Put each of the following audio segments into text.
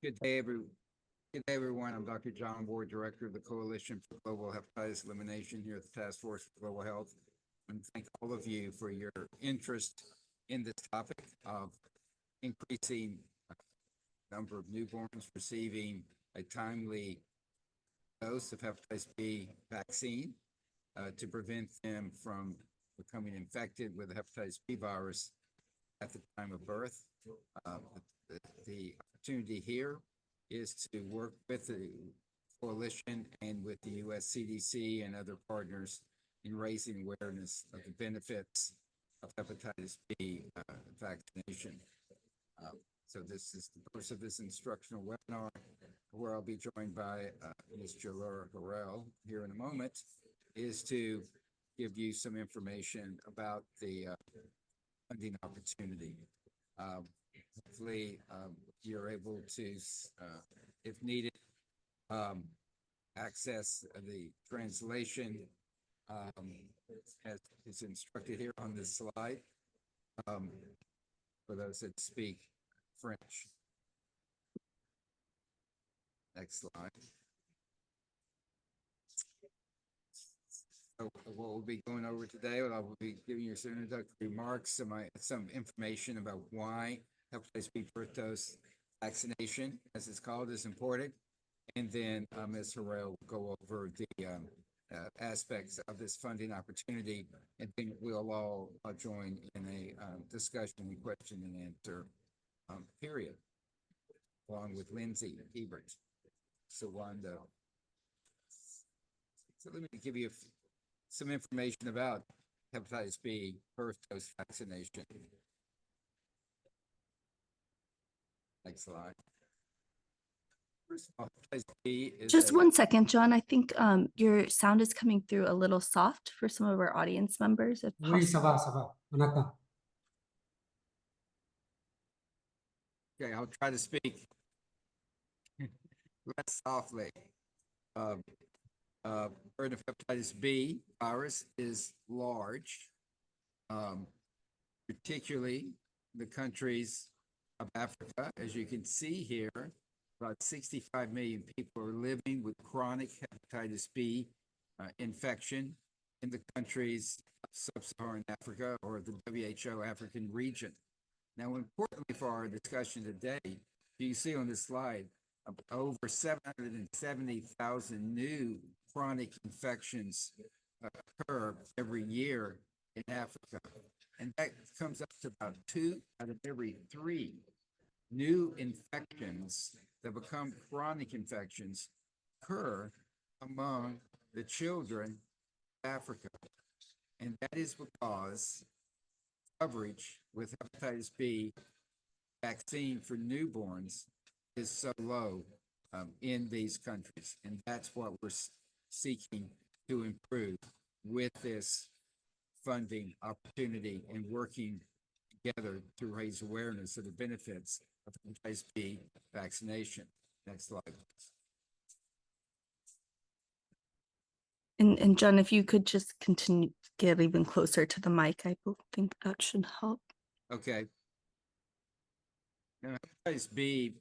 Good day, everyone. I'm Dr. John Ward, Director of the Coalition for Global Hepatitis Elimination here at the Task Force for Global Health. And thank all of you for your interest in this topic of increasing number of newborns receiving a timely dose of hepatitis B vaccine to prevent them from becoming infected with the hepatitis B virus at the time of birth. The opportunity here is to work with the coalition and with the U.S. CDC and other partners in raising awareness of the benefits of hepatitis B vaccination. So this is the purpose of this instructional webinar, where I'll be joined by Ms. Jalura Harrell here in a moment, is to give you some information about the funding opportunity. Hopefully, you're able to, if needed, access the translation as is instructed here on this slide for those that speak French. Next slide. So what we'll be going over today, I will be giving you some introductory remarks, some information about why hepatitis B first dose vaccination, as it's called, is important. And then Ms. Harrell will go over the aspects of this funding opportunity, and then we'll all join in a discussion and question and answer period, along with Lindsay Ebert. So let me give you some information about hepatitis B first dose vaccination. Next slide. First of all, hepatitis B is just 1 second, John. I think your sound is coming through a little soft for some of our audience members, if Oui, ça possible. va, on attend. Okay, I'll try to speak less softly. Burden of hepatitis B virus is large, particularly the countries of Africa. As you can see here, about 65 million people are living with chronic hepatitis B infection in the countries of sub-Saharan Africa or the WHO African region. Now, importantly for our discussion today, you can see on this slide, over 770,000 new chronic infections occur every year in Africa. And that comes up to about 2 out of every 3 new infections that become chronic infections occur among the children of Africa. And that is because coverage with hepatitis B vaccine for newborns is so low in these countries. And that's what we're seeking to improve with this funding opportunity and working together to raise awareness of the benefits of hepatitis B vaccination. Next slide, please. And John, if you could just continue to get even closer to the mic, I think that should help. Okay. Now, hepatitis B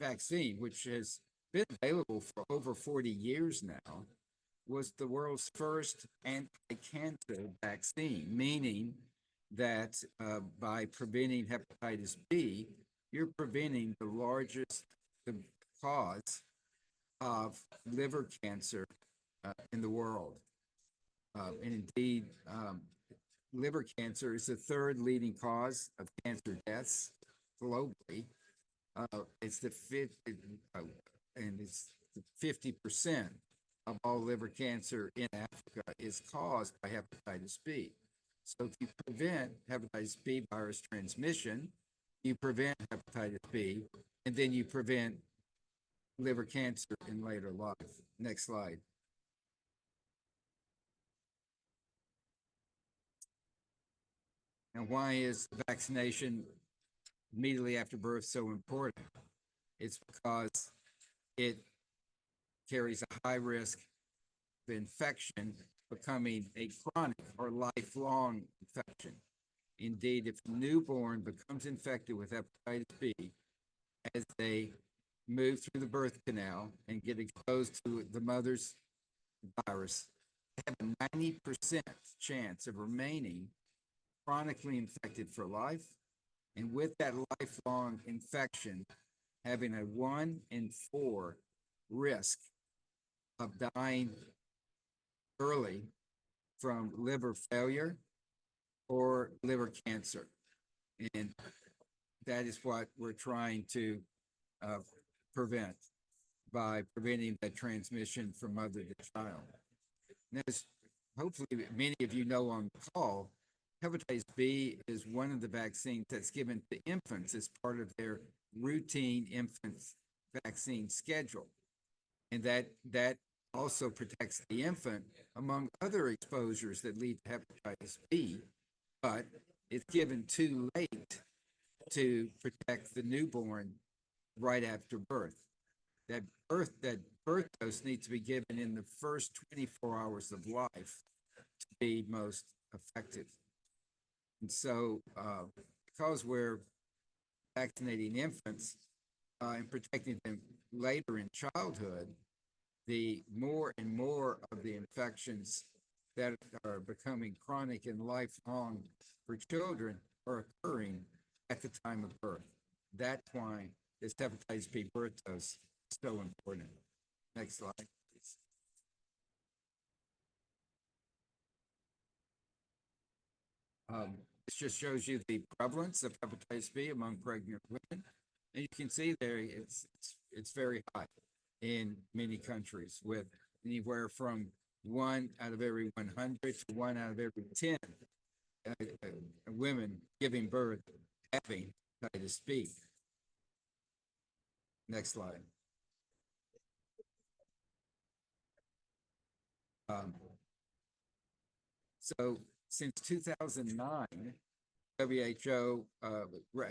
vaccine, which has been available for over 40 years now, was the world's first anti-cancer vaccine, meaning that by preventing hepatitis B, you're preventing the largest cause of liver cancer in the world. And indeed, liver cancer is the 3rd leading cause of cancer deaths globally. It's the 50% of all liver cancer in Africa is caused by hepatitis B. So if you prevent hepatitis B virus transmission, you prevent hepatitis B, and then you prevent liver cancer in later life. Next slide. And why is vaccination immediately after birth so important? It's because it carries a high risk of infection becoming a chronic or lifelong infection. Indeed, if a newborn becomes infected with hepatitis B as they move through the birth canal and get exposed to the mother's virus have a 90% chance of remaining chronically infected for life, and with that lifelong infection, having a 1 in 4 risk of dying early from liver failure or liver cancer. And that is what we're trying to uh, prevent by preventing that transmission from mother to child. And as hopefully many of you know on the call, hepatitis B is one of the vaccines that's given to infants as part of their routine infant vaccine schedule. And that also protects the infant among other exposures that lead to hepatitis B, but it's given too late to protect the newborn right after birth. That birth dose needs to be given in the first 24 hours of life to be most effective. And so, because we're vaccinating infants and protecting them later in childhood, the more and more of the infections that are becoming chronic and lifelong for children are occurring at the time of birth. That's why this hepatitis B birth dose is so important. Next slide, please. This just shows you the prevalence of hepatitis B among pregnant women. And you can see there it's very high in many countries, with anywhere from 1 out of every 100 to 1 out of every 10 women giving birth having hepatitis B. Next slide. So since 2009, WHO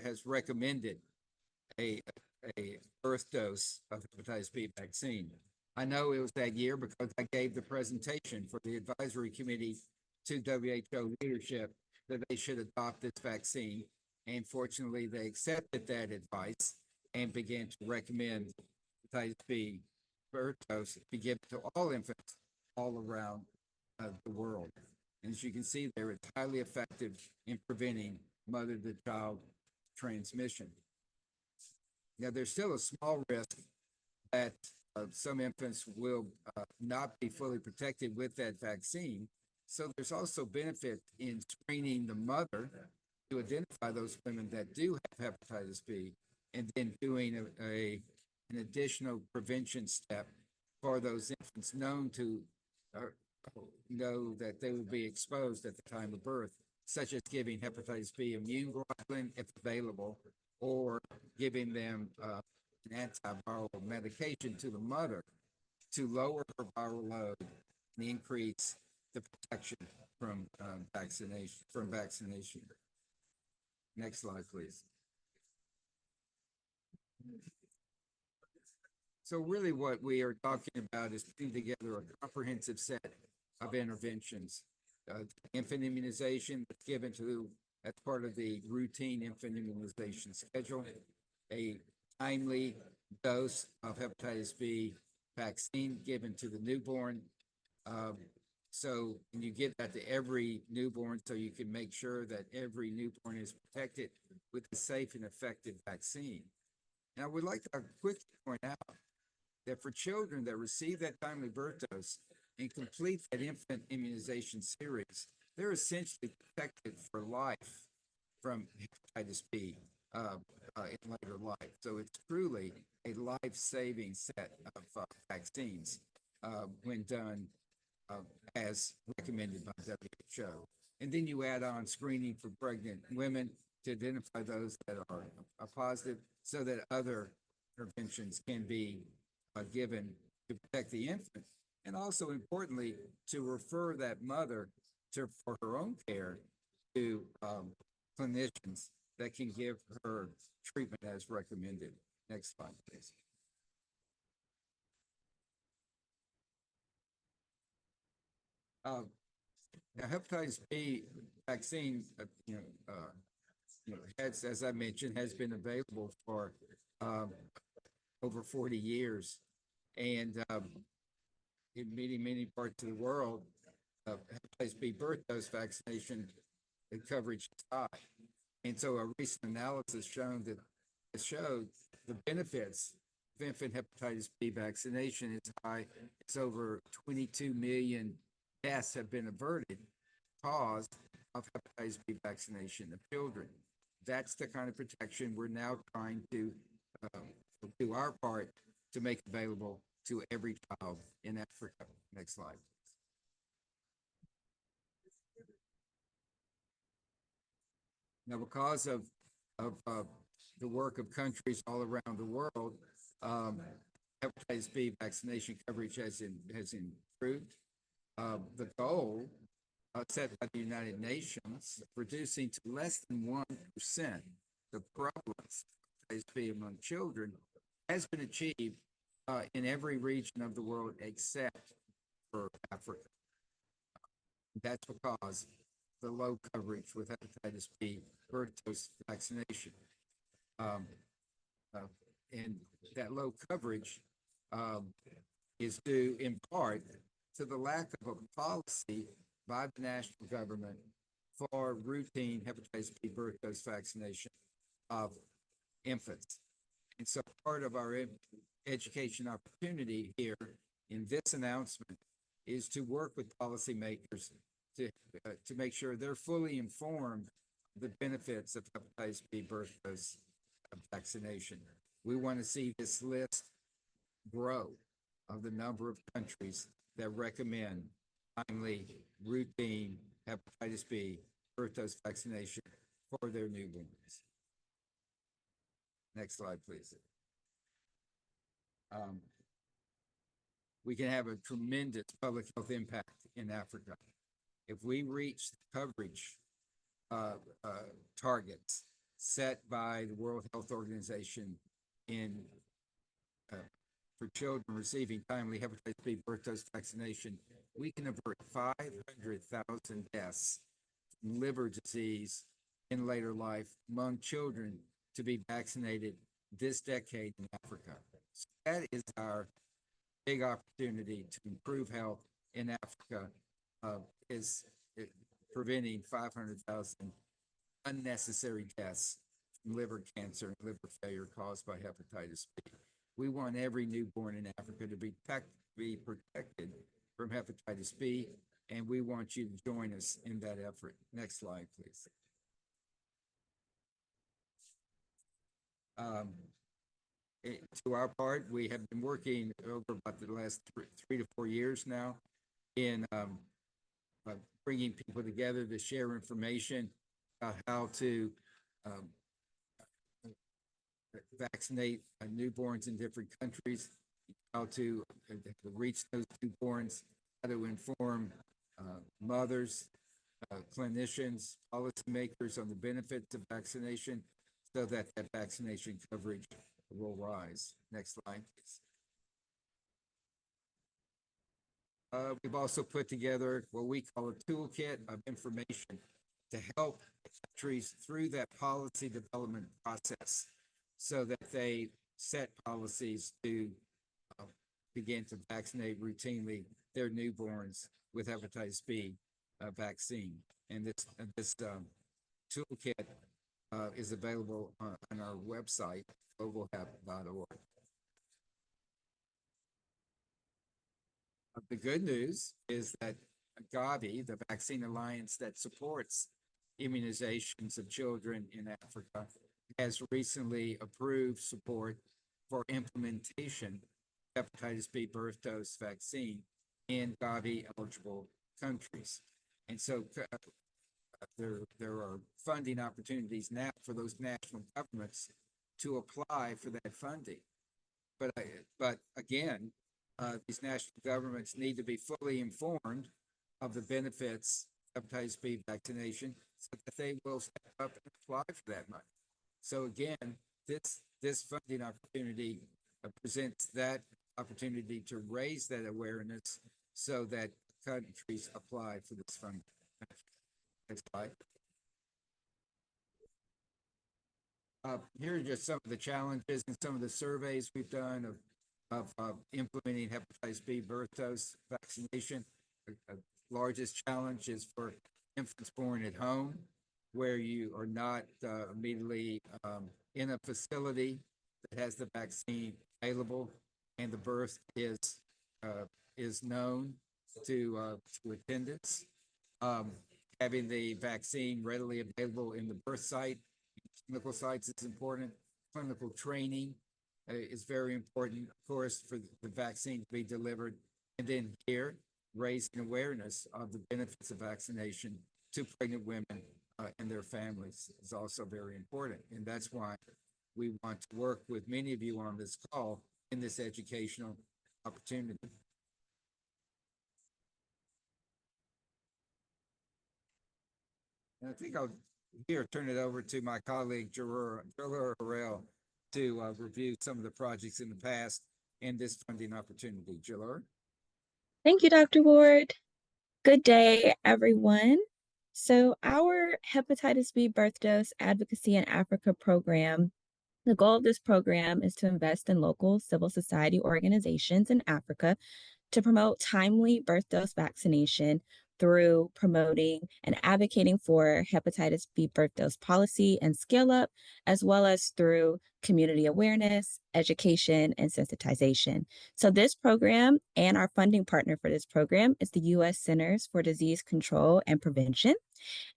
has recommended a birth dose of hepatitis B vaccine. I know it was that year because I gave the presentation for the advisory committee to WHO leadership that they should adopt this vaccine. And fortunately, they accepted that advice and began to recommend hepatitis B birth dose be given to all infants all around the world. And as you can see there, it's highly effective in preventing mother to child transmission. Now, there's still a small risk that some infants will not be fully protected with that vaccine. So there's also benefit in screening the mother to identify those women that do have hepatitis B, and then doing an additional prevention step for those infants known to know that they will be exposed at the time of birth, such as giving hepatitis B immune globulin if available, or giving them an antiviral medication to the mother to lower her viral load and increase the protection from vaccination. Next slide, please. So really what we are talking about is putting together a comprehensive set of interventions. Infant immunization that's given to, that's part of the routine infant immunization schedule, a timely dose of hepatitis B vaccine given to the newborn. So you give that to every newborn so you can make sure that every newborn is protected with a safe and effective vaccine. And I would like to quickly point out that for children that receive that timely birth dose and complete that infant immunization series, they're essentially protected for life from hepatitis B in later life. So it's truly a life-saving set of vaccines when done as recommended by WHO. And then you add on screening for pregnant women to identify those that are positive so that other interventions can be given to protect the infant. And also importantly, to refer that mother for her own care to clinicians that can give her treatment as recommended. Next slide, please. Now, hepatitis B vaccine, has, as I mentioned, has been available for over 40 years. And in many parts of the world, hepatitis B birth dose vaccination coverage is high. And so a recent analysis showed the benefits of infant hepatitis B vaccination is high. It's over 22 million deaths have been averted caused of hepatitis B vaccination of children. That's the kind of protection we're now trying to do our part to make available to every child in Africa. Next slide. Now, because of the work of countries all around the world, hepatitis B vaccination coverage has improved. The goal set by the United Nations, reducing to less than 1% the prevalence of hepatitis B among children, has been achieved in every region of the world except for Africa. That's because the low coverage with hepatitis B birth dose vaccination. And that low coverage is due in part to the lack of a policy by the national government for routine hepatitis B birth dose vaccination of infants. And so part of our education opportunity here in this announcement is to work with policymakers to make sure they're fully informed of the benefits of hepatitis B birth dose vaccination. We want to see this list grow of the number of countries that recommend timely, routine hepatitis B birth dose vaccination for their newborns. Next slide, please. We can have a tremendous public health impact in Africa. If we reach the coverage targets set by the World Health Organization for children receiving timely hepatitis B birth dose vaccination, we can avert 500,000 deaths from liver disease in later life among children to be vaccinated this decade in Africa. So that is our big opportunity to improve health in Africa, is preventing 500,000 unnecessary deaths from liver cancer and liver failure caused by hepatitis B. We want every newborn in Africa to be protected from hepatitis B, and we want you to join us in that effort. Next slide, please. To our part, we have been working over about the last 3 to 4 years now in bringing people together to share information about how to vaccinate newborns in different countries, how to reach those newborns, how to inform mothers, clinicians, policymakers on the benefits of vaccination so that vaccination coverage will rise. Next slide, please. We've also put together what we call a toolkit of information to help countries through that policy development process so that they set policies to begin to vaccinate routinely their newborns with hepatitis B vaccine. And this toolkit is available on our website, globalhep.org. The good news is that Gavi, the vaccine alliance that supports immunizations of children in Africa, has recently approved support for implementation of hepatitis B birth dose vaccine in Gavi eligible countries. And so there are funding opportunities now for those national governments to apply for that funding. But again, these national governments need to be fully informed of the benefits of hepatitis B vaccination so that they will step up and apply for that money. So again, this funding opportunity presents that opportunity to raise that awareness so that countries apply for this funding. Next slide. Here are just some of the challenges and some of the surveys we've done of implementing hepatitis B birth dose vaccination. The largest challenge is for infants born at home, where you are not immediately in a facility that has the vaccine available, and the birth is known to attendants. Having the vaccine readily available in the birth site, clinical sites is important. Clinical training is very important, of course, for the vaccine to be delivered. And then here, raising awareness of the benefits of vaccination to pregnant women and their families is also very important. And that's why we want to work with many of you on this call in this educational opportunity. And I think I'll here turn it over to my colleague, Jalur Harrell, to review some of the projects in the past and this funding opportunity. Jalur? Thank you, Dr. Ward. Good day, everyone. So our hepatitis B birth dose advocacy in Africa program, the goal of this program is to invest in local civil society organizations in Africa to promote timely birth dose vaccination through promoting and advocating for hepatitis B birth dose policy and scale up, as well as through community awareness, education, and sensitization. So this program and our funding partner for this program is the U.S. Centers for Disease Control and Prevention.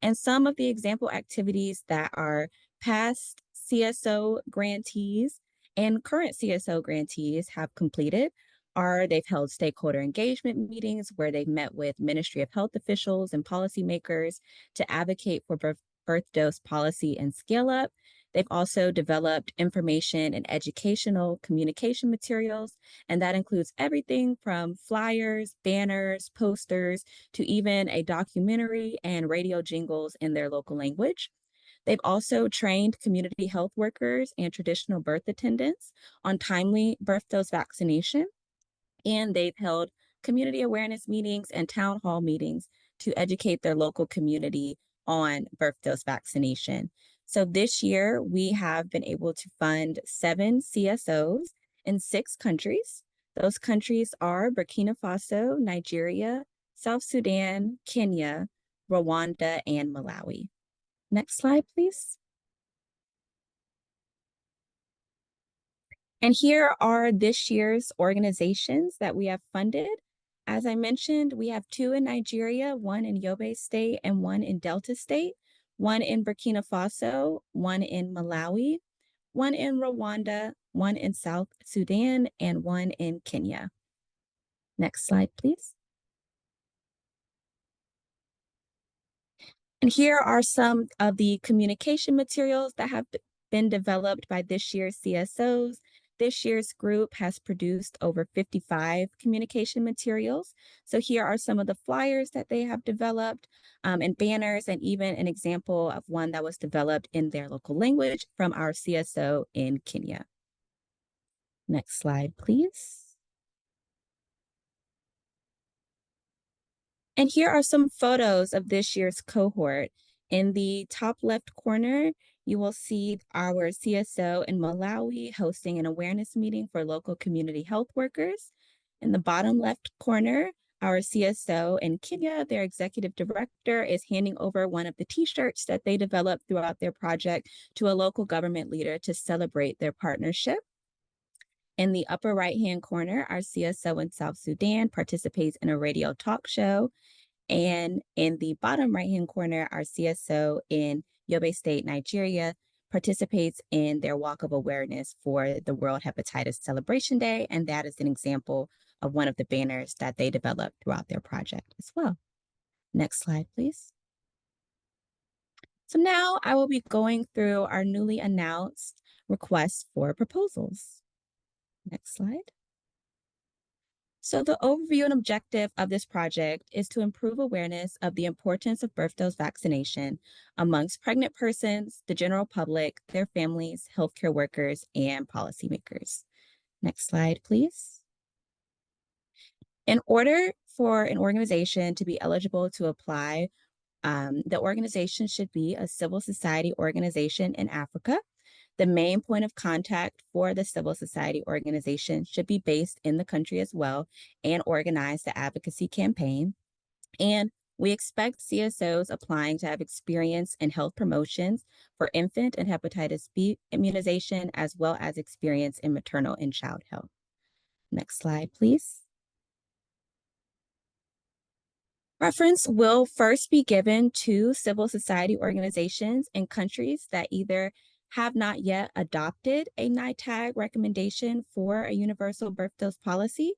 And some of the example activities that our past CSO grantees and current CSO grantees have completed are they've held stakeholder engagement meetings where they've met with Ministry of Health officials and policymakers to advocate for birth dose policy and scale up. They've also developed information and educational communication materials, and that includes everything from flyers, banners, posters, to even a documentary and radio jingles in their local language. They've also trained community health workers and traditional birth attendants on timely birth dose vaccination, and they've held community awareness meetings and town hall meetings to educate their local community on birth dose vaccination. So this year, we have been able to fund 7 CSOs in 6 countries. Those countries are Burkina Faso, Nigeria, South Sudan, Kenya, Rwanda, and Malawi. Next slide, please. And here are this year's organizations that we have funded. As I mentioned, we have 2 in Nigeria, 1 in Yobe State and 1 in Delta State, 1 in Burkina Faso, 1 in Malawi, 1 in Rwanda, 1 in South Sudan, and 1 in Kenya. Next slide, please. And here are some of the communication materials that have been developed by this year's CSOs. This year's group has produced over 55 communication materials. So here are some of the flyers that they have developed and banners, and even an example of one that was developed in their local language from our CSO in Kenya. Next slide, please. And here are some photos of this year's cohort. In the top left corner, you will see our CSO in Malawi hosting an awareness meeting for local community health workers. In the bottom left corner, our CSO in Kenya, their executive director, is handing over one of the t-shirts that they developed throughout their project to a local government leader to celebrate their partnership. In the upper right-hand corner, our CSO in South Sudan participates in a radio talk show. And in the bottom right-hand corner, our CSO in Yobe State, Nigeria, participates in their walk of awareness for the World Hepatitis Celebration Day. And that is an example of one of the banners that they developed throughout their project as well. Next slide, please. So now I will be going through our newly announced requests for proposals. Next slide. So the overview and objective of this project is to improve awareness of the importance of birth dose vaccination amongst pregnant persons, the general public, their families, healthcare workers, and policymakers. Next slide, please. In order for an organization to be eligible to apply, the organization should be a civil society organization in Africa. The main point of contact for the civil society organization should be based in the country as well and organize the advocacy campaign. And we expect CSOs applying to have experience in health promotions for infant and hepatitis B immunization, as well as experience in maternal and child health. Next slide, please. Reference will first be given to civil society organizations in countries that either have not yet adopted a NITAG recommendation for a universal birth dose policy,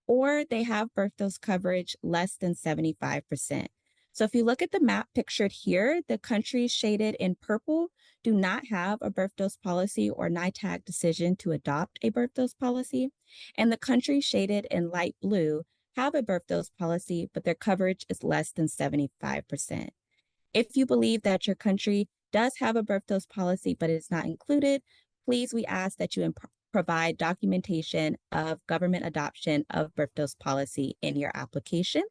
or they have birth dose coverage less than 75%. So if you look at the map pictured here, the countries shaded in purple do not have a birth dose policy or NITAG decision to adopt a birth dose policy, and the countries shaded in light blue have a birth dose policy, but their coverage is less than 75%. If you believe that your country does have a birth dose policy, but it's not included, please, we ask that you provide documentation of government adoption of birth dose policy in your application.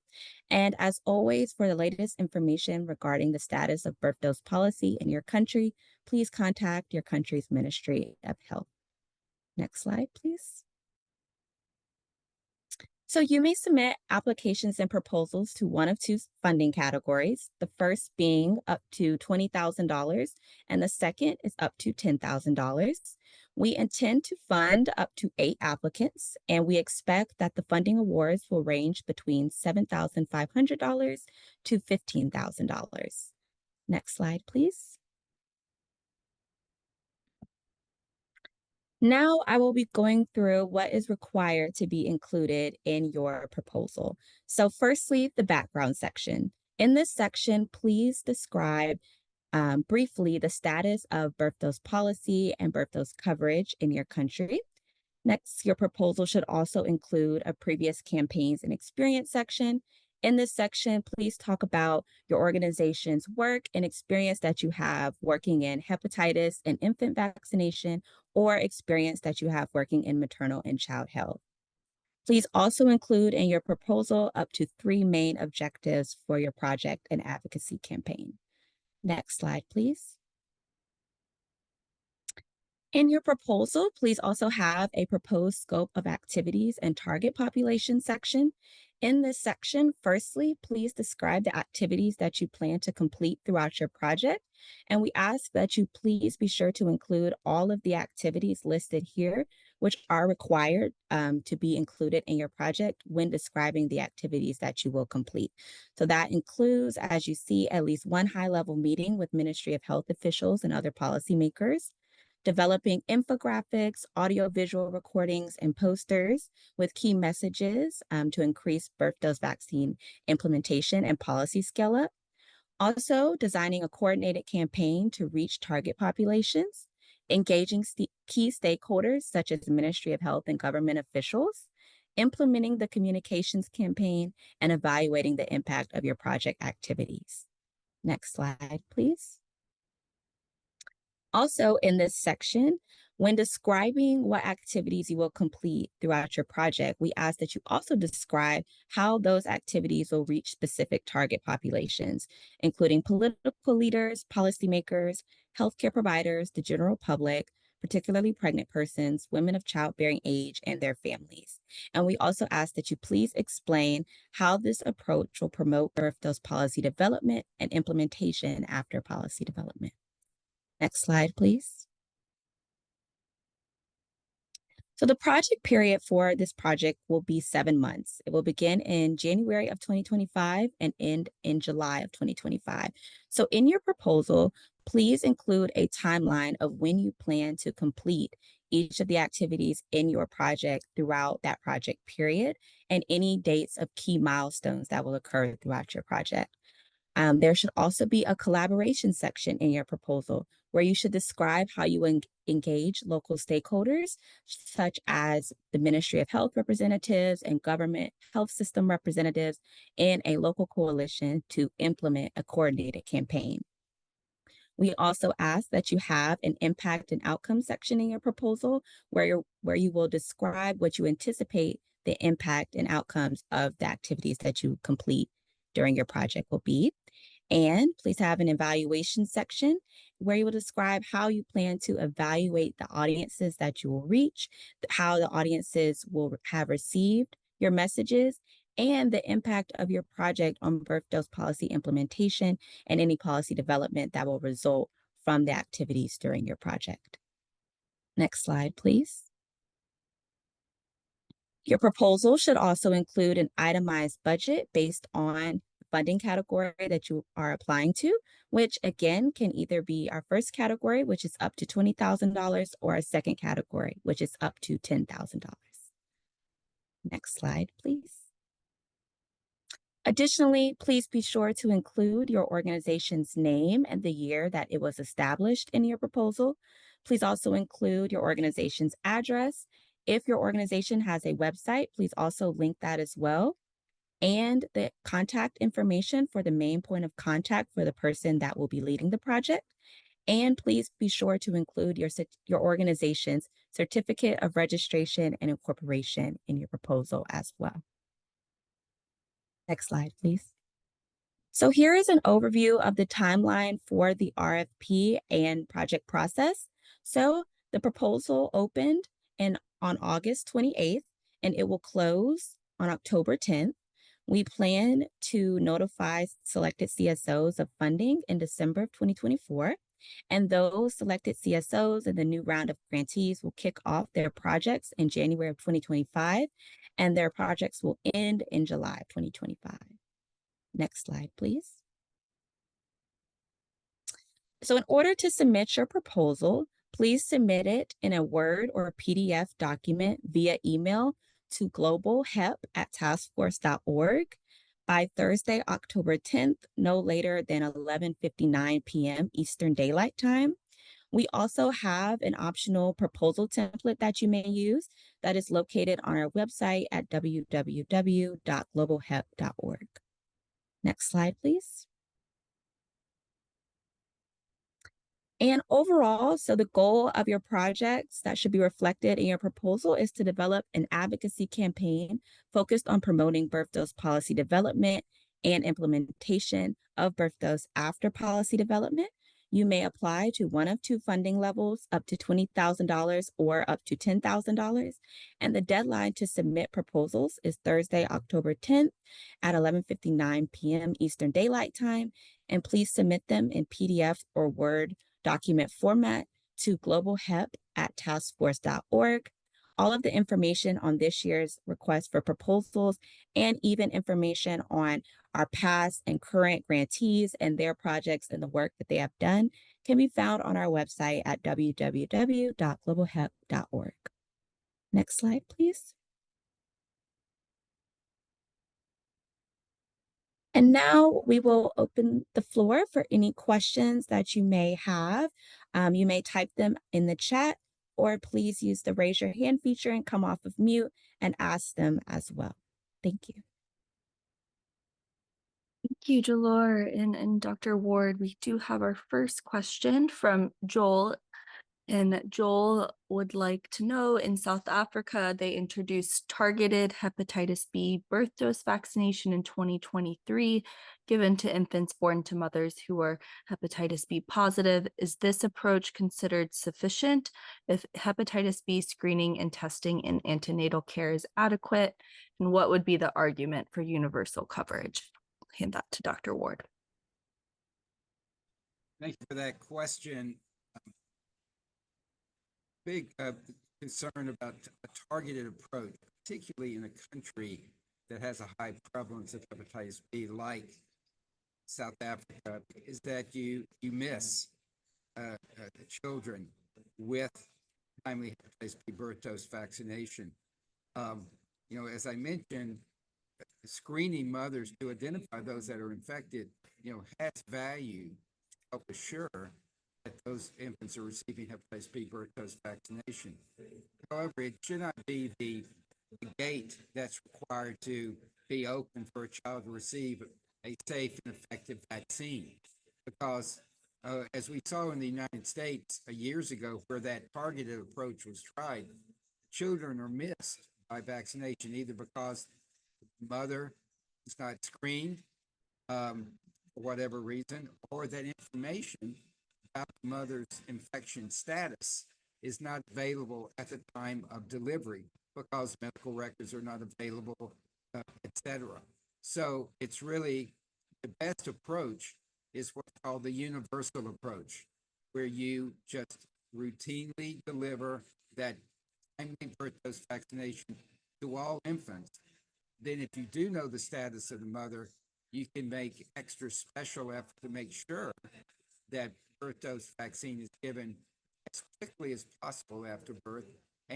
And as always, for the latest information regarding the status of birth dose policy in your country, please contact your country's Ministry of Health. Next slide, please. So you may submit applications and proposals to one of two funding categories, the first being up to $20,000 and the second is up to $10,000. We intend to fund up to 8 applicants, and we expect that the funding awards will range between $7,500 to $15,000. Next slide, please. Now I will be going through what is required to be included in your proposal. So firstly, the background section. In this section, please describe briefly the status of birth dose policy and birth dose coverage in your country. Next, your proposal should also include a previous campaigns and experience section. In this section, please talk about your organization's work and experience that you have working in hepatitis and infant vaccination, or experience that you have working in maternal and child health. Please also include in your proposal up to 3 main objectives for your project and advocacy campaign. Next slide, please. In your proposal, please also have a proposed scope of activities and target population section. In this section, firstly, please describe the activities that you plan to complete throughout your project. And we ask that you please be sure to include all of the activities listed here, which are required to be included in your project when describing the activities that you will complete. So that includes, as you see, at least one high-level meeting with Ministry of Health officials and other policymakers, developing infographics, audiovisual recordings, and posters with key messages to increase birth dose vaccine implementation and policy scale-up. Also, designing a coordinated campaign to reach target populations, engaging key stakeholders such as the Ministry of Health and government officials, implementing the communications campaign, and evaluating the impact of your project activities. Next slide, please. Also in this section, when describing what activities you will complete throughout your project, we ask that you also describe how those activities will reach specific target populations, including political leaders, policymakers, healthcare providers, the general public, particularly pregnant persons, women of childbearing age, and their families. And we also ask that you please explain how this approach will promote birth dose policy development and implementation after policy development. Next slide, please. So the project period for this project will be 7 months. It will begin in January of 2025 and end in July of 2025. So in your proposal, please include a timeline of when you plan to complete each of the activities in your project throughout that project period, and any dates of key milestones that will occur throughout your project. There should also be a collaboration section in your proposal where you should describe how you engage local stakeholders, such as the Ministry of Health representatives and government health system representatives in a local coalition to implement a coordinated campaign. We also ask that you have an impact and outcome section in your proposal where you will describe what you anticipate the impact and outcomes of the activities that you complete during your project will be. And please have an evaluation section where you will describe how you plan to evaluate the audiences that you will reach, how the audiences will have received your messages, and the impact of your project on birth dose policy implementation and any policy development that will result from the activities during your project. Next slide, please. Your proposal should also include an itemized budget based on funding category that you are applying to, which again can either be our first category, which is up to $20,000, or our second category, which is up to $10,000. Next slide, please. Additionally, please be sure to include your organization's name and the year that it was established in your proposal. Please also include your organization's address. If your organization has a website, please also link that as well. And the contact information for the main point of contact for the person that will be leading the project. And please be sure to include your organization's certificate of registration and incorporation in your proposal as well. Next slide, please. So here is an overview of the timeline for the RFP and project process. So the proposal opened on August 28th, and it will close on October 10th. We plan to notify selected CSOs of funding in December of 2024, and those selected CSOs in the new round of grantees will kick off their projects in January of 2025, and their projects will end in July of 2025. Next slide, please. So in order to submit your proposal, please submit it in a Word or a PDF document via email to globalhep@taskforce.org by Thursday, October 10th, no later than 11:59 p.m. Eastern Daylight Time. We also have an optional proposal template that you may use that is located on our website at www.globalhep.org. Next slide, please. And overall, so the goal of your projects that should be reflected in your proposal is to develop an advocacy campaign focused on promoting birth dose policy development and implementation of birth dose after policy development. You may apply to one of two funding levels, up to $20,000 or up to $10,000. And the deadline to submit proposals is Thursday, October 10th at 11:59 p.m. Eastern Daylight Time. And please submit them in PDF or Word document format to globalhep@taskforce.org. All of the information on this year's request for proposals and even information on our past and current grantees and their projects and the work that they have done can be found on our website at www.globalhep.org. Next slide, please. And now we will open the floor for any questions that you may have. You may type them in the chat, or please use the raise your hand feature and come off of mute and ask them as well. Thank you. Thank you, Jalor and Dr. Ward. We do have our first question from Joel. And Joel would like to know, in South Africa, they introduced targeted hepatitis B birth dose vaccination in 2023, given to infants born to mothers who are hepatitis B positive. Is this approach considered sufficient if hepatitis B screening and testing in antenatal care is adequate? And what would be the argument for universal coverage? I'll hand that to Dr. Ward. Thank you for that question. Big concern about a targeted approach, particularly in a country that has a high prevalence of hepatitis B like South Africa, is that you miss children with timely hepatitis B birth dose vaccination. As I mentioned, screening mothers to identify those that are infected, has value to help assure that those infants are receiving hepatitis B birth dose vaccination. However, it should not be the gate that's required to be open for a child to receive a safe and effective vaccine. Because as we saw in the United States years ago, where that targeted approach was tried, children are missed by vaccination, either because the mother is not screened for whatever reason, or that information about the mother's infection status is not available at the time of delivery because medical records are not available, etc. So it's really the best approach is what's called the universal approach, where you just routinely deliver that timely birth dose vaccination to all infants. Then, if you do know the status of the mother, you can make extra special effort to make sure that birth dose vaccine is given as quickly as possible after birth,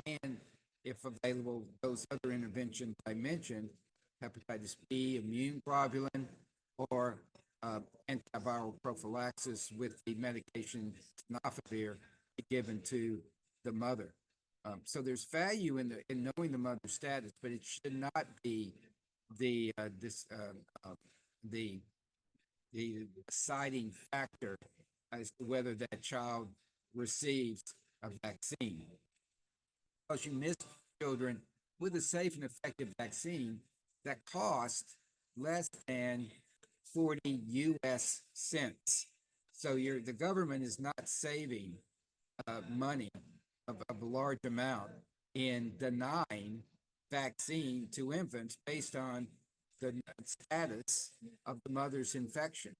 and if available, those other interventions I mentioned, hepatitis B, immune globulin, or antiviral prophylaxis with the medication tenofovir given to the mother. So there's value in knowing the mother's status, but it should not be the deciding factor as to whether that child receives a vaccine. Because you miss children with a safe and effective vaccine that costs less than 40 US cents. So the government is not saving money of a large amount in denying vaccine to infants based on the status of the mother's infection.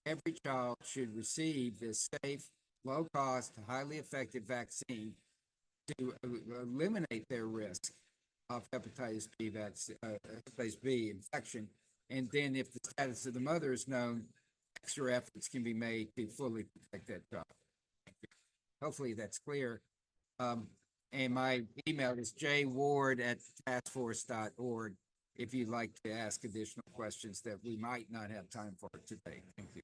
Every child should receive this safe, low-cost, highly effective vaccine to eliminate their risk of hepatitis B infection. And then if the status of the mother is known, extra efforts can be made to fully protect that child. Hopefully that's clear. And my email is jward@taskforce.org if you'd like to ask additional questions that we might not have time for today. Thank you.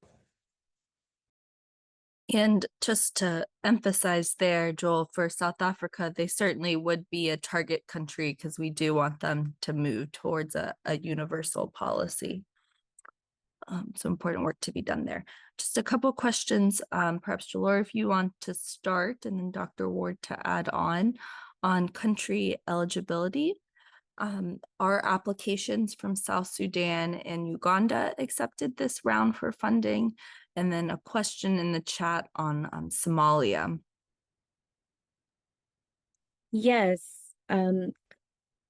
And just to emphasize there, Joel, for South Africa, they certainly would be a target country because we do want them to move towards a universal policy. So important work to be done there. Just a couple questions, perhaps Jalor, if you want to start, and then Dr. Ward to add on country eligibility. Are applications from South Sudan and Uganda accepted this round for funding? And then a question in the chat on Somalia. Yes,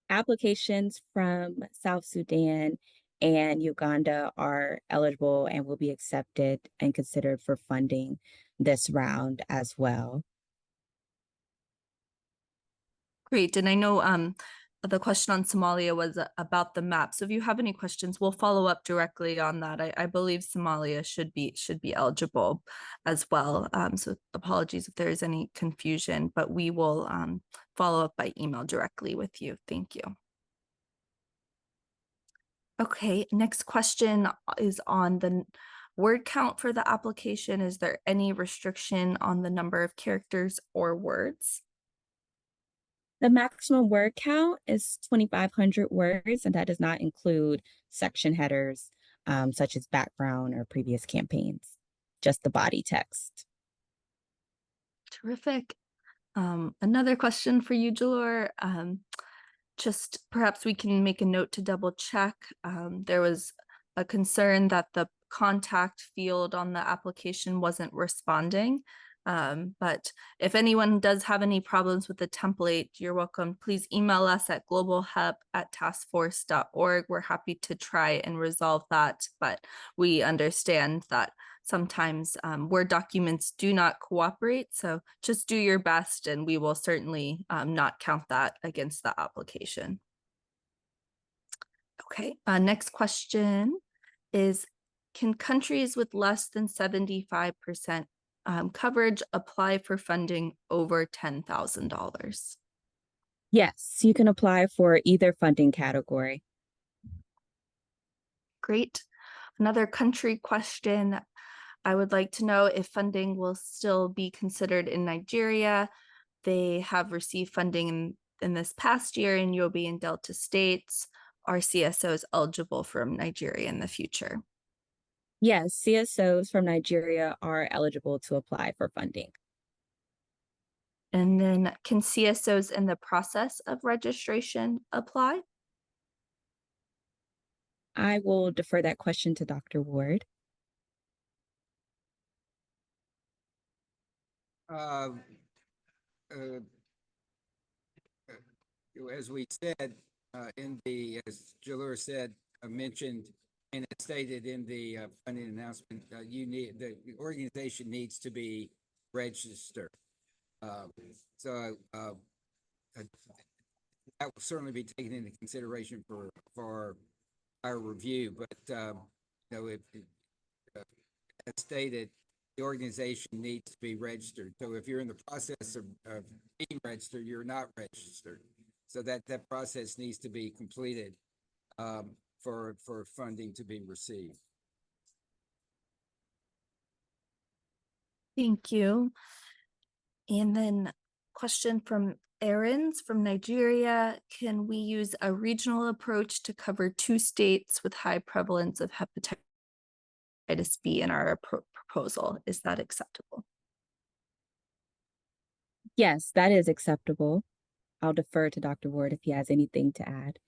applications from South Sudan and Uganda are eligible and will be accepted and considered for funding this round as well. Great. And I know the question on Somalia was about the map. So if you have any questions, we'll follow up directly on that. I believe Somalia should be eligible as well. So apologies if there is any confusion, but we will follow up by email directly with you. Thank you. Okay, next question is on the word count for the application. Is there any restriction on the number of characters or words? The maximum word count is 2,500 words, and that does not include section headers such as background or previous campaigns, just the body text. Terrific. Another question for you, Jalor. Just perhaps we can make a note to double check. There was a concern that the contact field on the application wasn't responding. But if anyone does have any problems with the template, you're welcome. Please email us at globalhep@taskforce.org. We're happy to try and resolve that, but we understand that sometimes Word documents do not cooperate. So just do your best and we will certainly not count that against the application. Okay, next question is, can countries with less than 75% coverage apply for funding over $10,000? Yes, you can apply for either funding category. Great. Another country question. I would like to know if funding will still be considered in Nigeria. They have received funding in this past year in Yobe and Delta states. Are CSOs eligible from Nigeria in the future? Yes, CSOs from Nigeria are eligible to apply for funding. And then can CSOs in the process of registration apply? I will defer that question to Dr. Ward. Uh, uh, as we said, as Jalur said, mentioned, and it's stated in the funding announcement, the organization needs to be registered. So that will certainly be taken into consideration for our review. But if as stated, the organization needs to be registered. So if you're in the process of being registered, you're not registered. So that process needs to be completed for funding to be received. Thank you. And then question from Aaron's from Nigeria. Can we use a regional approach to cover 2 states with high prevalence of hepatitis B in our proposal? Is that acceptable? Yes, that is acceptable. I'll defer to Dr. Ward if he has anything to add.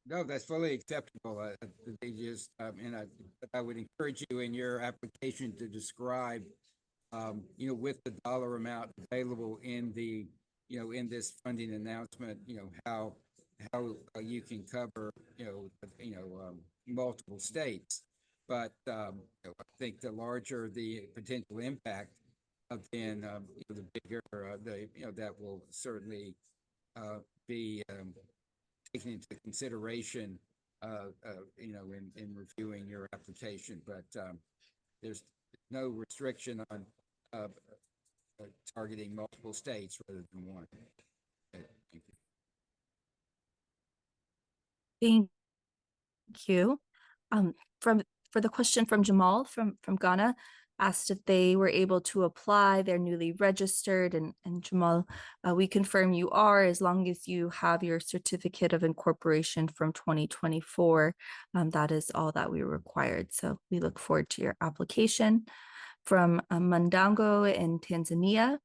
No, that's fully acceptable. They just, and I would encourage you in your application to describe, with the dollar amount available in the, in this funding announcement, how you can cover, multiple states. But I think the larger the potential impact, then the bigger that will certainly be taken into consideration, in reviewing your application. But there's no restriction on targeting multiple states rather than one. Okay, thank you. Thank you. For the question from Jamal from Ghana, asked if they were able to apply, they're newly registered, and Jamal, we confirm you are, as long as you have your certificate of incorporation from 2024. That is all that we required. So we look forward to your application. From Mandango in Tanzania,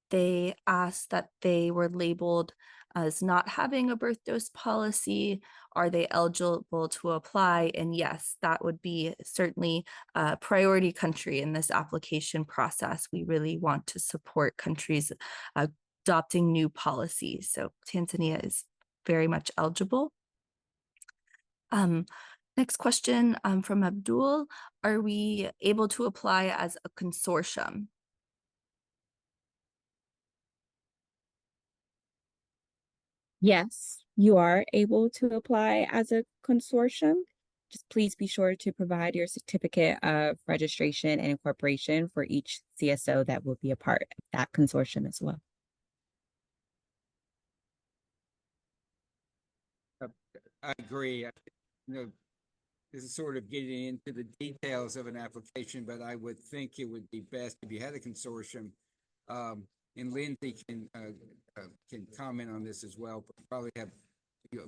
they asked that they were labeled as not having a birth dose policy. Are they eligible to apply? And yes, that would be certainly a priority country in this application process. We really want to support countries adopting new policies. So Tanzania is very much eligible. Next question from Abdul. Are we able to apply as a consortium? Yes, you are able to apply as a consortium. Just please be sure to provide your certificate of registration and incorporation for each CSO that will be a part of that consortium as well. I agree. This is sort of getting into the details of an application, but I would think it would be best if you had a consortium. And Lindsay can comment on this as well, but probably have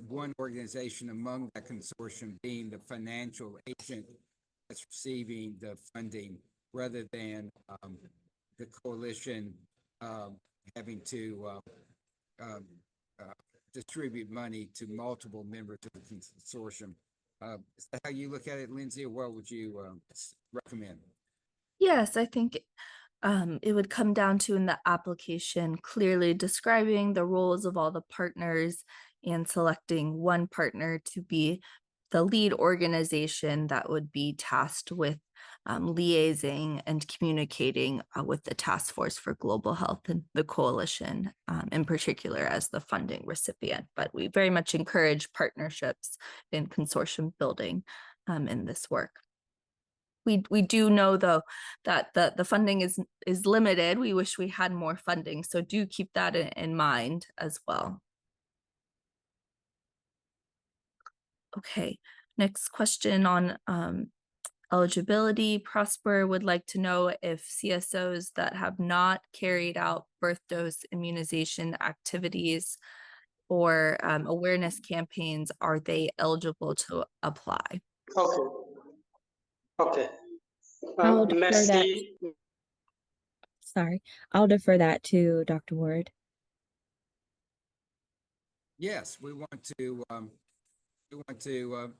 one organization among that consortium being the financial agent that's receiving the funding, rather than the coalition having to distribute money to multiple members of the consortium. Is that how you look at it, Lindsay, or what would you recommend? Yes, I think it would come down to, in the application, clearly describing the roles of all the partners and selecting one partner to be the lead organization that would be tasked with liaising and communicating with the Task Force for Global Health and the coalition in particular as the funding recipient. But we very much encourage partnerships in consortium building in this work. We do know, though, that the funding is limited. We wish we had more funding, so do keep that in mind as well. Okay, next question on eligibility. Prosper would like to know if CSOs that have not carried out birth dose immunization activities or awareness campaigns, are they eligible to apply? Okay. Okay. I'll defer that. Merci. Sorry, I'll defer that to Dr. Ward. Yes, we want to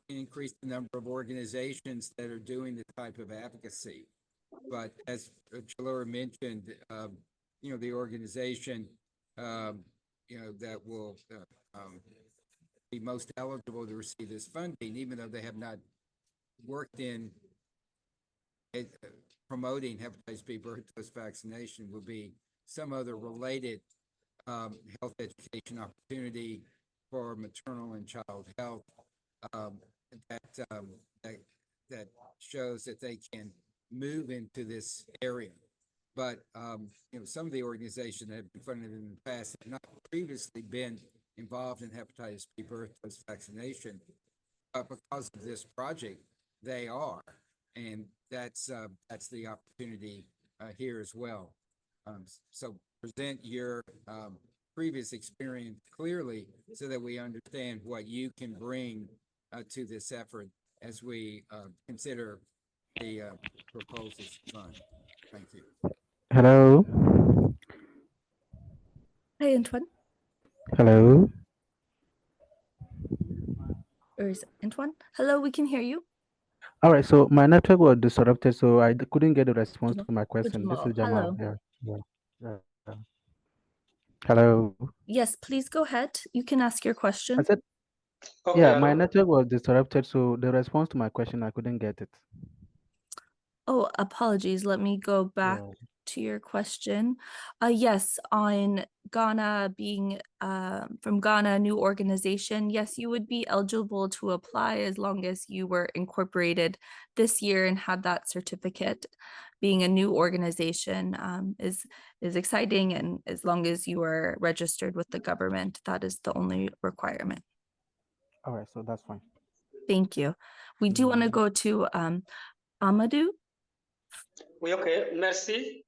increase the number of organizations that are doing this type of advocacy. But as Jalora mentioned, the organization, that will be most eligible to receive this funding, even though they have not worked in promoting hepatitis B birth dose vaccination, will be some other related health education opportunity for maternal and child health um, that, that shows that they can move into this area. But some of the organizations that have been funded in the past have not previously been involved in hepatitis B birth dose vaccination, but because of this project, they are, and that's the opportunity here as well. So present your previous experience clearly so that we understand what you can bring to this effort as we consider the proposals to fund. Thank you. Hello. Hi, Antoine. Hello. Or is it Antoine? Hello, we can hear you. All right. So my network was disrupted, so I couldn't get a response Jamal. to my question. This is Hello. Jamal. Yeah. Yeah. Yeah. Hello. Yes, please go ahead. You can ask your I question. said, Okay, yeah, my hello. network was disrupted, so the response to my question, I couldn't get it. Oh, apologies. Let me go back Yeah. to your question. Yes, on Ghana being from Ghana, new organization, yes, you would be eligible to apply as long as you were incorporated this year and had that certificate. Being a new organization is exciting, and as long as you are registered with the government, that is the only requirement. All right. So that's fine. Thank you. We do want to go to Amadou. Oui, ok, merci.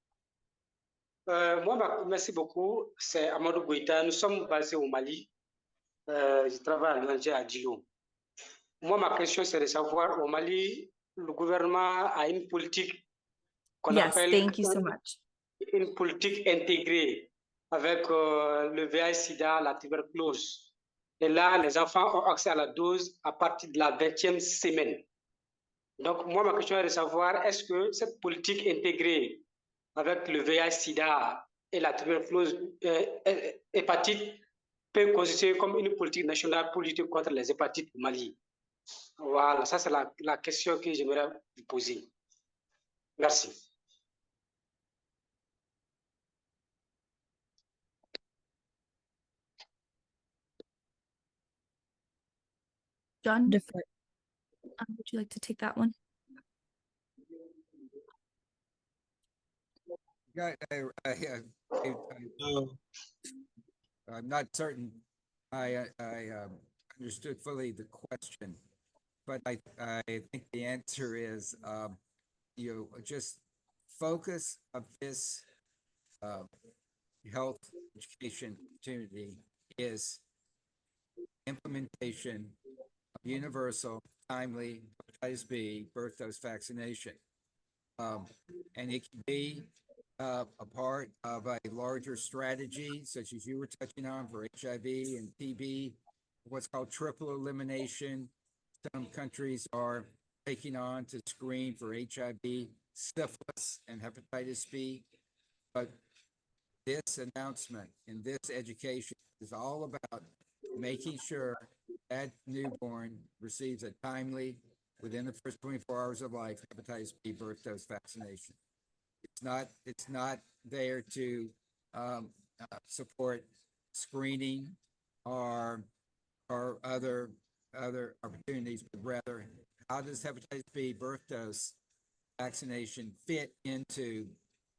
Merci beaucoup. C'est Amadou Goïta. Nous sommes basés au Mali. Je travaille à l'ONG à Dilo. Moi, ma question, c'est de savoir, au Mali, le gouvernement a une politique qu'on Yes, appelle thank you so much. une politique intégrée avec le VIH-Sida, la tuberculose. Et là, les enfants ont accès à la dose à partir de la 20e semaine. Donc, moi, ma question est de savoir, est-ce que cette politique intégrée avec le VIH-Sida et la tuberculose hépatite peut constituer comme une politique nationale pour lutter contre les hépatites au Mali? Voilà, ça c'est la question que j'aimerais vous poser. Merci. John, Defer. would you like to take that one? I'm not certain I understood fully the question, but I think the answer is just focus of this health education opportunity is implementation of universal, timely hepatitis B birth dose vaccination. And it can be a part of a larger strategy, such as you were touching on for HIV and TB, what's called triple elimination. Some countries are taking on to screen for HIV, syphilis, and hepatitis B. But this announcement and this education is all about making sure that newborn receives a timely, within the first 24 hours of life, hepatitis B birth dose vaccination. It's not there to support screening or other opportunities, but rather, how does hepatitis B birth dose vaccination fit into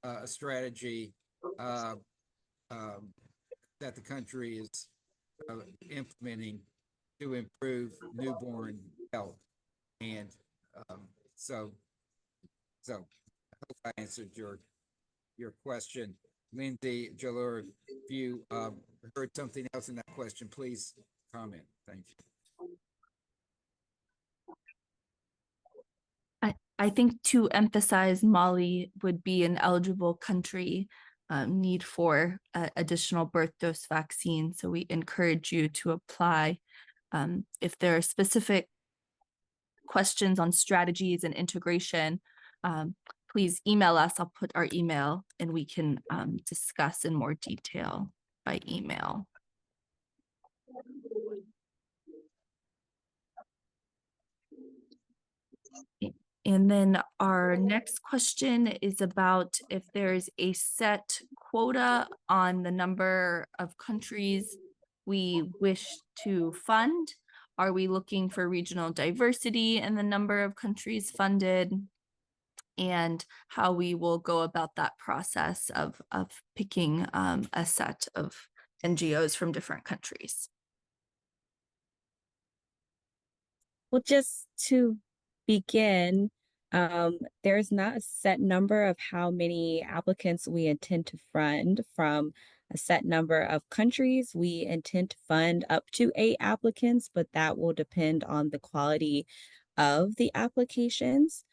a strategy that the country is implementing to improve newborn health? And so I hope I answered your question. Lindsay, Jalur, if you heard something else in that question, please comment. Thank you. I think to emphasize, Mali would be an eligible country need for additional birth dose vaccine. So we encourage you to apply. If there are specific questions on strategies and integration, please email us. I'll put our email and we can discuss in more detail by email. And then our next question is about if there's a set quota on the number of countries we wish to fund. Are we looking for regional diversity in the number of countries funded? And how we will go about that process of picking a set of NGOs from different countries. Well, just to begin, there's not a set number of how many applicants we intend to fund from a set number of countries. We intend to fund up to 8 applicants, but that will depend on the quality of the applications.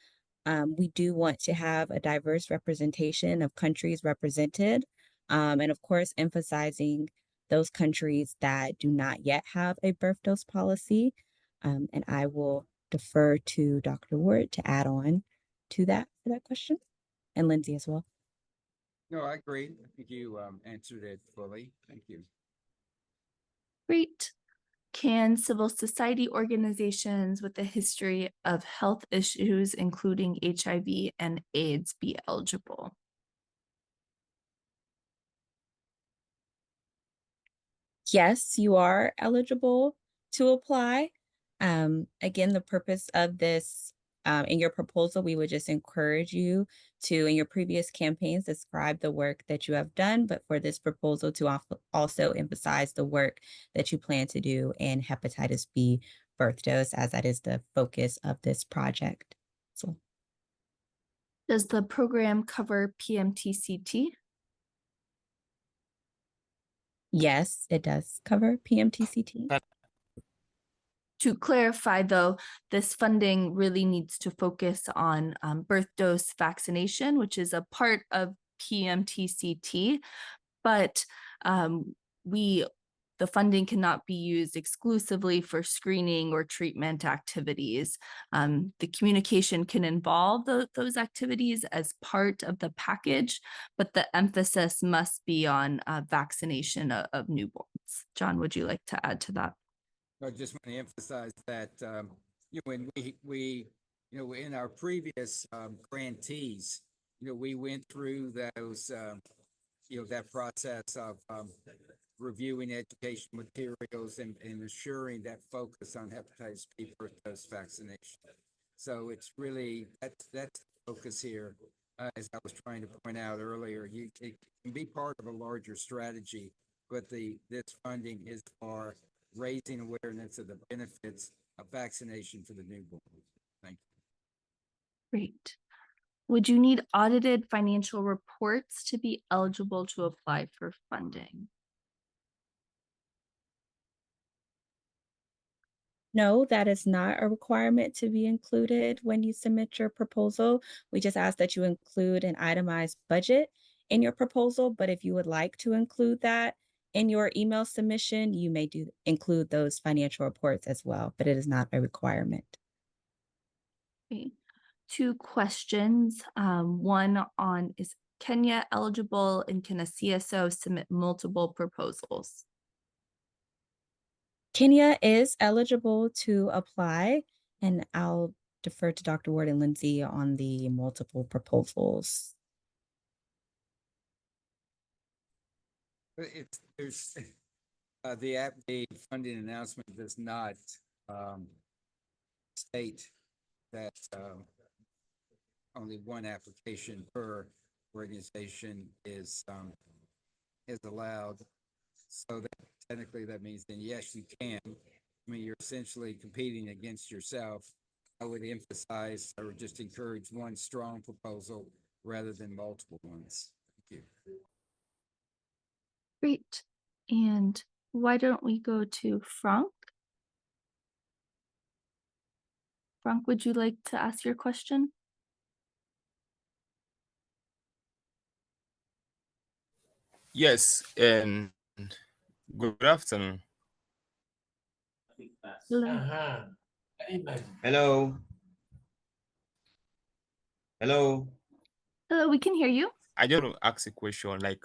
We do want to have a diverse representation of countries represented, and of course, emphasizing those countries that do not yet have a birth dose policy. And I will defer to Dr. Ward to add on to that for that question, and Lindsay as well. No, I agree. I think you answered it fully. Thank you. Great. Can civil society organizations with a history of health issues, including HIV and AIDS, be eligible? Yes, you are eligible to apply. Again, the purpose of this, in your proposal, we would just encourage you to, in your previous campaigns, describe the work that you have done, but for this proposal to also emphasize the work that you plan to do in hepatitis B birth dose, as that is the focus of this project. So, Does the program cover PMTCT? yes, it does cover PMTCT. To clarify, though, this funding really needs to focus on birth dose vaccination, which is a part of PMTCT, but the funding cannot be used exclusively for screening or treatment activities. The communication can involve those activities as part of the package, but the emphasis must be on vaccination of newborns. John, would you like to add to that? I just want to emphasize that, when we in our previous grantees, we went through those, that process of reviewing education materials and ensuring that focus on hepatitis B birth dose vaccination. So it's really, that's the focus here. As I was trying to point out earlier, it can be part of a larger strategy, but this funding is for raising awareness of the benefits of vaccination for the newborn. Thank you. Great. Would you need audited financial reports to be eligible to apply for funding? No, that is not a requirement to be included when you submit your proposal. We just ask that you include an itemized budget in your proposal, but if you would like to include that in your email submission, you may include those financial reports as well, but it is not a requirement. Okay. 2 questions. One on, is Kenya eligible, and can a CSO submit multiple proposals? Kenya is eligible to apply, and I'll defer to Dr. Ward and Lindsay on the multiple proposals. There's the funding announcement does not state that only one application per organization is allowed. So that technically that means then yes, you can. I mean, you're essentially competing against yourself. I would emphasize, I would just encourage one strong proposal rather than multiple ones. Thank you. Great. And why don't we go to Frank? Frank, would you like to ask your question? Yes, and good afternoon. Hello. Hello. Hello. Hello, we can hear you. I just want to ask a question. Like,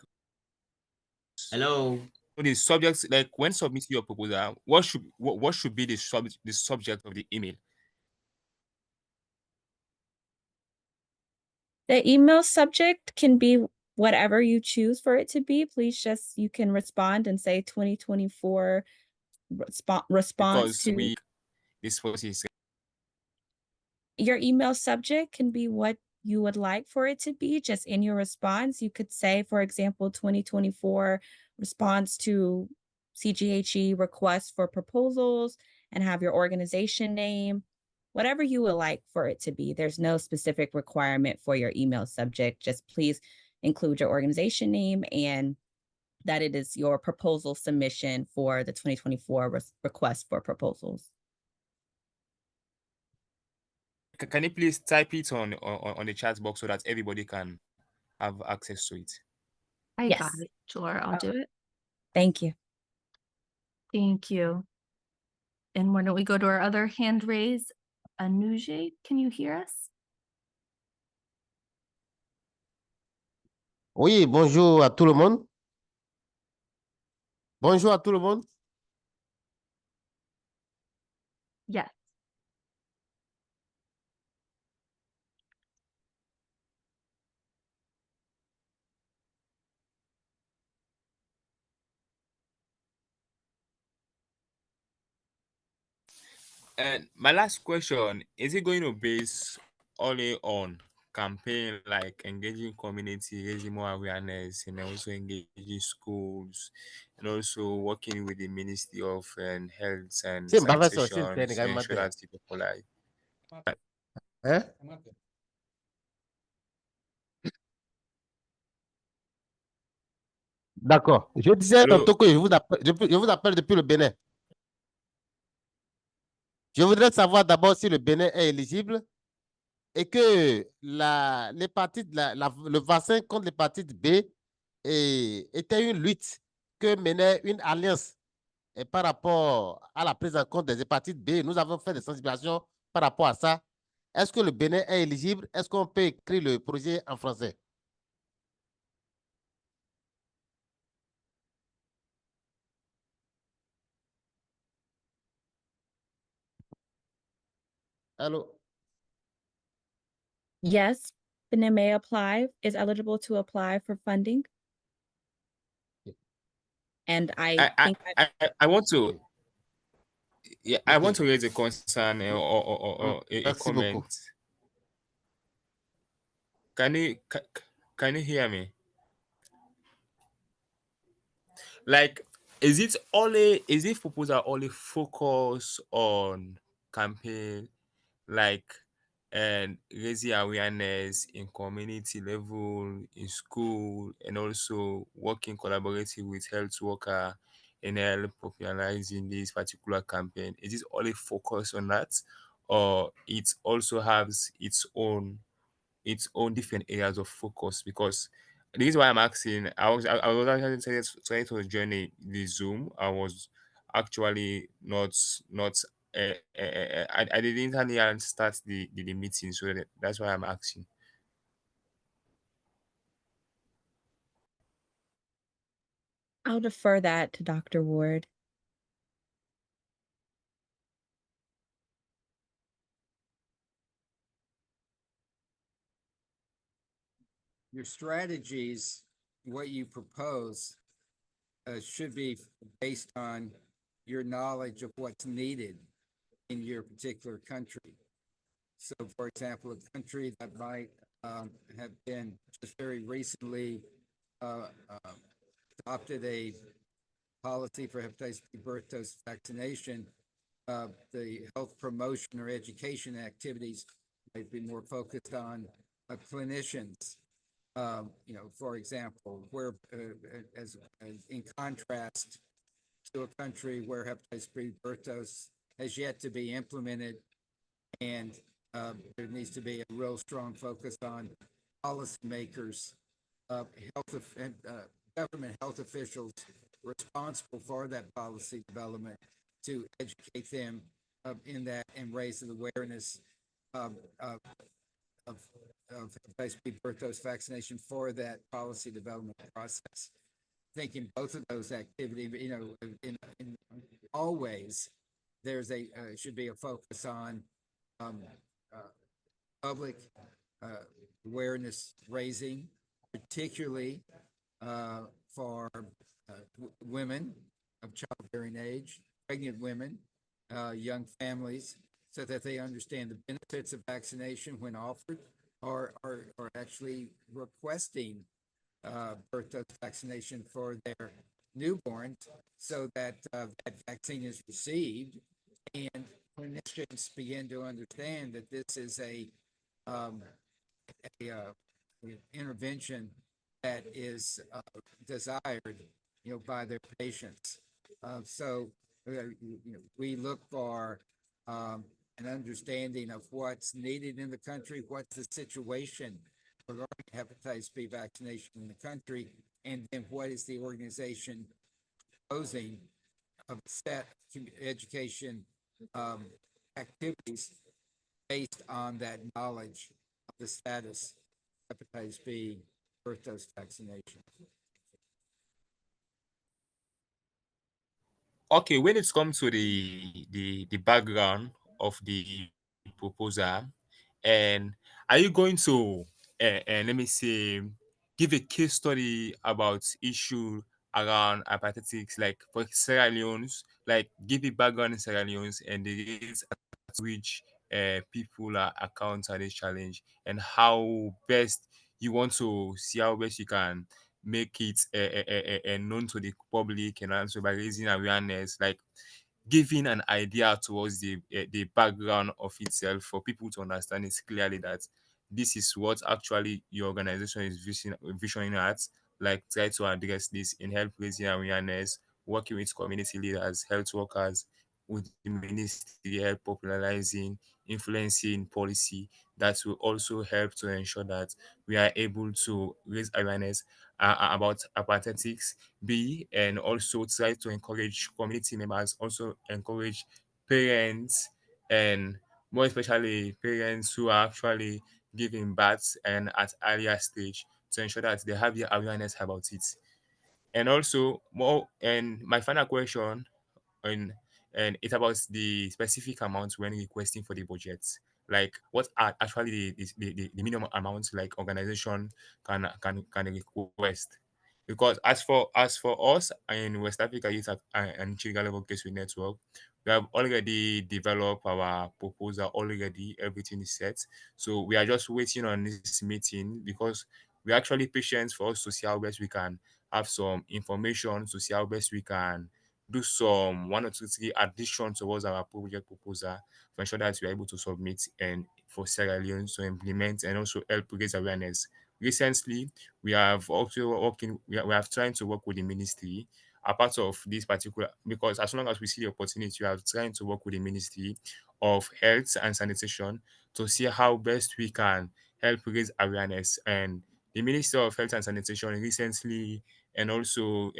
Hello. the subjects, like when submitting your proposal, what should be the subject of the email? The email subject can be whatever you choose for it to be. Please you can respond and say 2024 response Because to this was is your email subject can be what you would like for it to be. Just in your response, you could say, for example, 2024 response to CGHE request for proposals and have your organization name, whatever you would like for it to be. There's no specific requirement for your email subject. Just please include your organization name and that it is your proposal submission for the 2024 request for proposals. Can you please type it on the chat box so that everybody can have access to it? I got Yes. it. Sure, I'll Oh. do it. Thank you. Thank you. And why don't we go to our other hand raise? Anuje, can you hear us? Oui, bonjour à tout le monde. Bonjour à tout le monde. Yes. And my last question, is it going to base only on campaign like engaging community, raising more awareness, and also engaging schools, and also working with the Ministry of Health and C'est pas ça, c'est Sanitation to ensure that people like Hein? D'accord. Je disais Hello. tantôt que je vous appelle depuis le Bénin. Je voudrais savoir d'abord si le Bénin est éligible et que le vaccin contre l'hépatite B était une lutte que menait une alliance par rapport à la prise en compte des hépatites B. Nous avons fait des sensibilisations par rapport à ça. Est-ce que le Bénin est éligible? Est-ce qu'on peut écrire le projet en français? Allô? Yes, Benin may apply, is eligible to apply for funding. And I think I want to I want Okay. to raise a concern or a Merci comment. beaucoup. Can you hear me? Like, is it proposal only focus on campaign like and raising awareness in community level, in school, and also working collaboratively with health worker and help popularizing this particular campaign? Is it only focus on that, or it also has its own different areas of focus? Because the reason why I'm asking, I was actually trying to join the Zoom. I was actually not I didn't really start the meeting, so that's why I'm asking. I'll defer that to Dr. Ward. Your strategies, what you propose, should be based on your knowledge of what's needed in your particular country. So, for example, a country that might have been just very recently adopted a policy for hepatitis B birth dose vaccination, the health promotion or education activities might be more focused on clinicians. For example, where as in contrast to a country where hepatitis B birth dose has yet to be implemented, and there needs to be a real strong focus on policymakers, government health officials responsible for that policy development to educate them in that and raise the awareness of hepatitis B birth dose vaccination for that policy development process. I think in both of those activities, in always there's should be a focus on um, uh, public awareness raising, particularly for women of childbearing age, pregnant women, young families, so that they understand the benefits of vaccination when offered, or are actually requesting birth dose vaccination for their newborns, so that that vaccine is received, and clinicians begin to understand that this is um, a intervention that is desired, by their patients. We look for an understanding of what's needed in the country, what's the situation regarding hepatitis B vaccination in the country, and then what is the organization proposing of set education activities based on that knowledge of the status of hepatitis B birth dose vaccination. Okay, when it comes to the background of the proposal, and are you going to let me say give a case study about issue around hepatitis, like for Sierra Leone's, like give a background in Sierra Leone's and the ways at which people are encounter this challenge, and how best you want to see how best you can make it known to the public, and also by raising awareness, like giving an idea towards the background of itself for people to understand it clearly, that this is what actually your organization is visioning at, like try to address this in help raising awareness, working with community leaders, health workers, with the ministry, help popularizing, influencing policy that will also help to ensure that we are able to raise awareness about hepatitis B, and also try to encourage community members, also encourage parents, and more especially parents who are actually giving birth and at earlier stage, to ensure that they have the awareness about it. And also more, and my final question, and it's about the specific amounts when requesting for the budget, like what are actually the minimum amounts like organization can request. Because as for us in West Africa Youth and Child Advocacy Network, we have already developed our proposal already, everything is set, so we are just waiting on this meeting, because we're actually patient for us to see how best we can have some information, to see how best we can do some 1 or 2 3 additions towards our project proposal, to ensure that we are able to submit and for Sierra Leone to implement and also help raise awareness. Recently, we have also working, we have trying to work with the ministry, a part of this particular, because as long as we see the opportunity, we are trying to work with the Ministry of Health and Sanitation to see how best we can help raise awareness. And the Ministry of Health and Sanitation recently, and also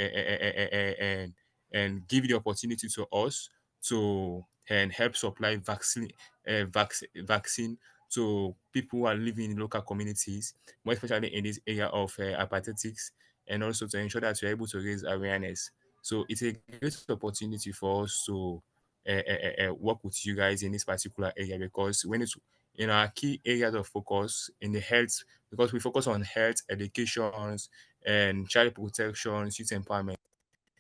and give the opportunity to us to and help supply vaccine to people who are living in local communities, more especially in this area of hepatitis, and also to ensure that we're able to raise awareness. So it's a great opportunity for us to work with you guys in this particular area, because when it's in our key areas of focus in the health, because we focus on health, educations, and child protection, youth empowerment.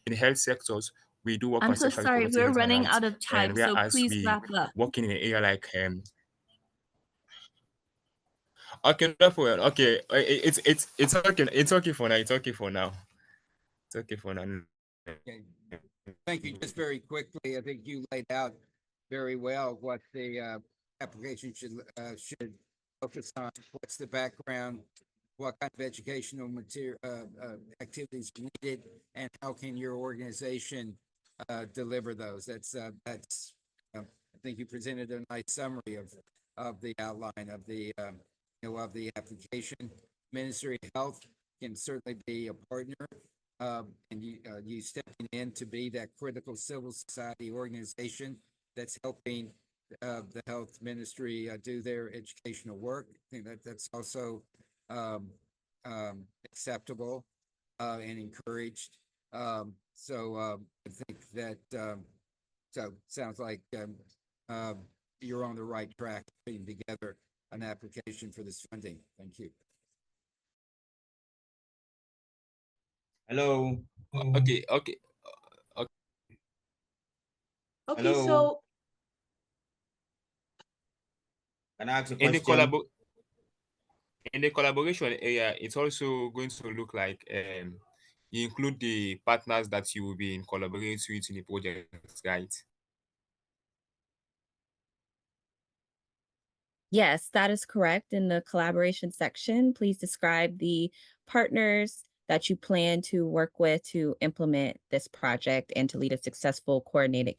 In the health sectors, we do work I'm on so sexual sorry, reproductive we're health and running rights, out of and time, so whereas please we wrap up. working in an area like okay, no problem. Okay, it's okay. It's okay for now. It's okay for now. It's okay for now. Okay. Thank you. Just very quickly, I think you laid out very well what the application should focus on. What's the background? What kind of educational material activities are needed, and how can your organization deliver those? That's. I think you presented a nice summary of the outline of the of the application. Ministry of Health can certainly be a partner, and you stepping in to be that critical civil society organization that's helping the health ministry do their educational work. I think that that's also acceptable and encouraged. I think that so sounds like you're on the right track putting together an application for this funding. Thank you. Hello. Okay. Okay, Hello. so Can I ask a In the question? in the collaboration area, it's also going to look like you include the partners that you will be in collaborating with in the project, right? Yes, that is correct. In the collaboration section, please describe the partners that you plan to work with to implement this project and to lead a successful coordinated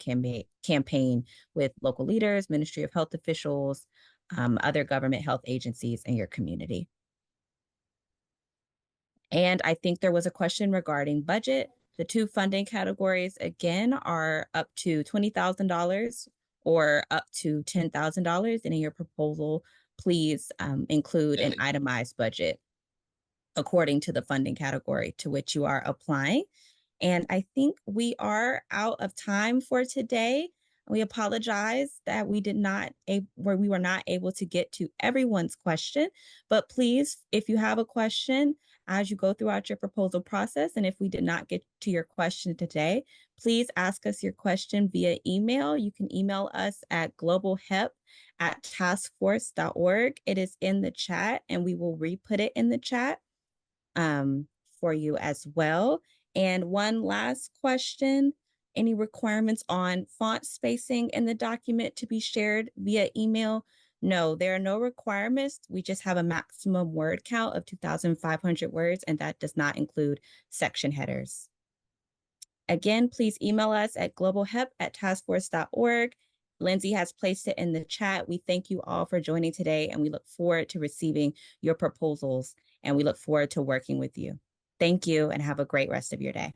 campaign with local leaders, Ministry of Health officials, other government health agencies in your community. And I think there was a question regarding budget. The two funding categories, again, are up to $20,000 or up to $10,000. And in your proposal, please include an itemized budget according to the funding category to which you are applying. And I think we are out of time for today. We apologize that we were not able to get to everyone's question, but please, if you have a question as you go throughout your proposal process, and if we did not get to your question today, please ask us your question via email. You can email us at globalhep@taskforce.org. It is in the chat and we will re-put it in the chat for you as well. And one last question, any requirements on font spacing in the document to be shared via email? No, there are no requirements. We just have a maximum word count of 2,500 words, and that does not include section headers. Again, please email us at globalhep@taskforce.org. Lindsay has placed it in the chat. We thank you all for joining today, and we look forward to receiving your proposals, and we look forward to working with you. Thank you, and have a great rest of your day.